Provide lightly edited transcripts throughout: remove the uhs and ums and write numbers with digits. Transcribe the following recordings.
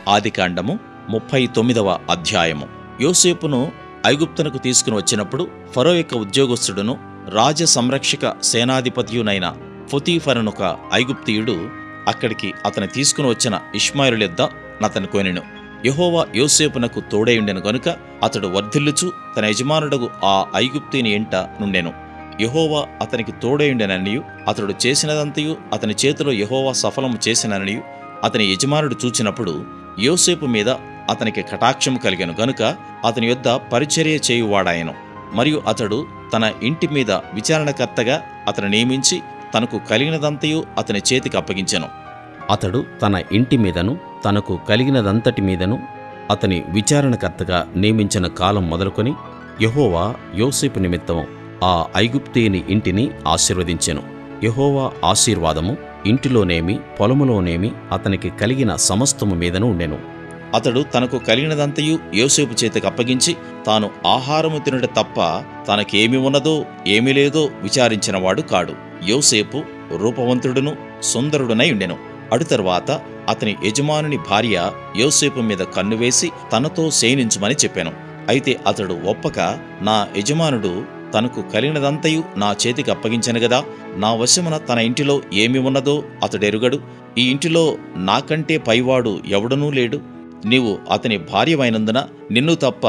ఆదికాండము 39వ అధ్యాయము. యోసేపును ఐగుప్తునకు తీసుకుని వచ్చినప్పుడు ఫరో యొక్క ఉద్యోగస్తుడును రాజ సంరక్షక సేనాధిపతియునైన పొతీఫరునొక ఐగుప్తీయుడు అక్కడికి అతని తీసుకుని వచ్చిన ఇష్మాయేలుయొద్ద అతని కొనెను. యెహోవా యోసేపునకు తోడైయుండెను గనుక అతడు వర్ధిల్లుచు తన యజమానుడగు ఆ ఐగుప్తీయుని ఎంట నుండెను. యెహోవా అతనికి తోడైయుండెననియు అతడు చేసినదంతయు అతని చేతిలో యెహోవా సఫలము చేసిననియు అతని యజమానుడు చూచినప్పుడు యోసేపు మీద అతనికి కటాక్షము కలిగెను గనుక అతని యొద్ద పరిచర్య చేయువాడాయెను. మరియు అతడు తన ఇంటి మీద విచారణకర్తగా అతను నియమించి తనకు కలిగినదంతయు అతని చేతికి అప్పగించెను. అతడు తన ఇంటి మీదను తనకు కలిగినదంతటి మీదను అతని విచారణకర్తగా నియమించిన కాలం మొదలుకొని యెహోవా యోసేపు నిమిత్తం ఆ ఐగుప్తీయుని ఇంటిని ఆశీర్వదించెను. యెహోవా ఆశీర్వాదము ఇంటిలోనేమి పొలములోనేమి అతనికి కలిగిన సమస్తము మీదను ఉండెను. అతడు తనకు కలిగినదంతయు యోసేపు చేతికి అప్పగించి తాను ఆహారము తినుట తప్ప తనకేమి ఉన్నదో ఏమి లేదో విచారించినవాడు కాడు. యోసేపు రూపవంతుడును సుందరుడునై ఉండెను. అటు తరువాత అతని యజమానుని భార్య యోసేపు మీద కన్నువేసి తనతో శయనించుమని చెప్పాను. అయితే అతడు ఒప్పక, నా యజమానుడు తనకు కలిగినదంతయు నా చేతికి అప్పగించెను గదా, నా వశమున తన ఇంటిలో ఏమి ఉన్నదో అతడెరుగడు, ఈ ఇంటిలో నాకంటే పైవాడు ఎవడనూ లేడు, నీవు అతని భార్యవైనందున నిన్ను తప్ప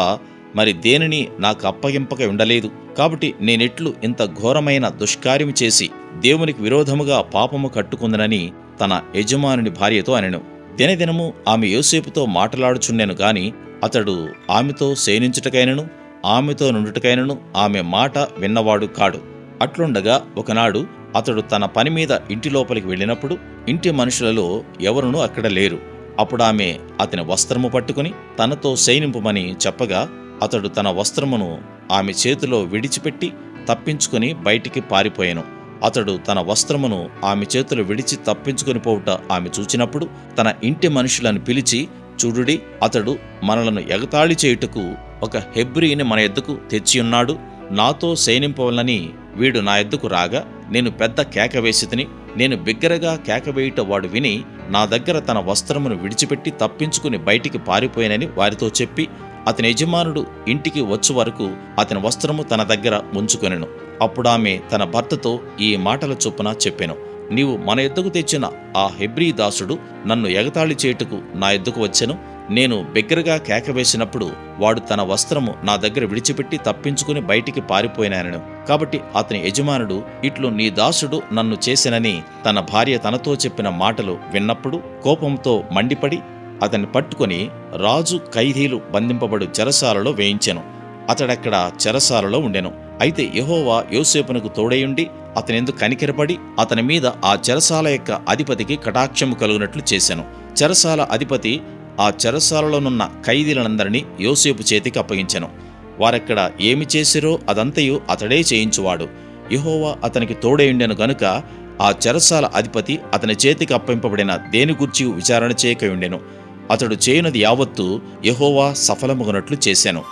మరి దేనిని నాకు అప్పగింపక ఉండలేదు, కాబట్టి నేనెట్లు ఇంత ఘోరమైన దుష్కార్యము చేసి దేవునికి విరోధముగా పాపము కట్టుకుందనని తన యజమానుని భార్యతో అనెను. దినదినము ఆమె యోసేపుతో మాటలాడుచుండెను గాని అతడు ఆమెతో శయనించుటకైనను ఆమెతో నుండుటకైనను ఆమె మాట విన్నవాడు కాడు. అట్లుండగా ఒకనాడు అతడు తన పని మీద ఇంటి లోపలికి వెళ్ళినప్పుడు ఇంటి మనుషులలో ఎవరునూ అక్కడ లేరు. అప్పుడు ఆమె అతని వస్త్రము పట్టుకుని తనతో శయనింపుమని చెప్పగా అతడు తన వస్త్రమును ఆమె చేతిలో విడిచిపెట్టి తప్పించుకుని బయటికి పారిపోయెను. అతడు తన వస్త్రమును ఆమె చేతులు విడిచి తప్పించుకుని పోవుట ఆమె చూచినప్పుడు తన ఇంటి మనుషులను పిలిచి, చూడుడి, అతడు మనలను ఎగతాళి చేయుటకు ఒక హెబ్రీని మన యొద్దకు తెచ్చియున్నాడు. నాతో శయనింపవలనని వీడు నా యొద్దకు రాగా నేను పెద్ద కేక వేసితిని. నేను బిగ్గరగా కేకవేయుట వాడు విని నా దగ్గర తన వస్త్రమును విడిచిపెట్టి తప్పించుకుని బయటికి పారిపోయానని వారితో చెప్పి అతని యజమానుడు ఇంటికి వచ్చు వరకు అతని వస్త్రము తన దగ్గర ఉంచుకొనెను. అప్పుడామె తన భర్తతో ఈ మాటల చొప్పున చెప్పెను, నీవు మన యొద్దకు తెచ్చిన ఆ హెబ్రీ దాసుడు నన్ను ఎగతాళి చేయుటకు నా యొద్దకు వచ్చెను. నేను బిగ్గరగా కేకవేసినప్పుడు వాడు తన వస్త్రము నా దగ్గర విడిచిపెట్టి తప్పించుకుని బయటికి పారిపోయినానను. కాబట్టి అతని యజమానుడు ఇట్లు నీ దాసుడు నన్ను చేసినని తన భార్య తనతో చెప్పిన మాటలు విన్నప్పుడు కోపంతో మండిపడి అతన్ని పట్టుకొని రాజు ఖైదీలు బంధింపబడు చెరసాలలో వేయించెను. అతడక్కడ చెరసాలలో ఉండెను. అయితే యెహోవా యోసేపునకు తోడైయుండి అతనెందుకు కనికెరపడి అతని మీద ఆ చెరసాల యొక్క అధిపతికి కటాక్షము కలుగునట్లు చేశాను. చెరసాల అధిపతి ఆ చెరసాలలోనున్న ఖైదీలందరినీ యోసేపు చేతికి అప్పగించెను. వారెక్కడ ఏమి చేసిరో అదంతయు అతడే చేయించువాడు. యెహోవా అతనికి తోడైయుండెను గనుక ఆ చెరసాల అధిపతి అతని చేతికి అప్పగింపబడిన దేని గూర్చి విచారణ చేయకయుండెను. అతడు చేయనది యావత్తు యెహోవా సఫలమగునట్లు చేశాను.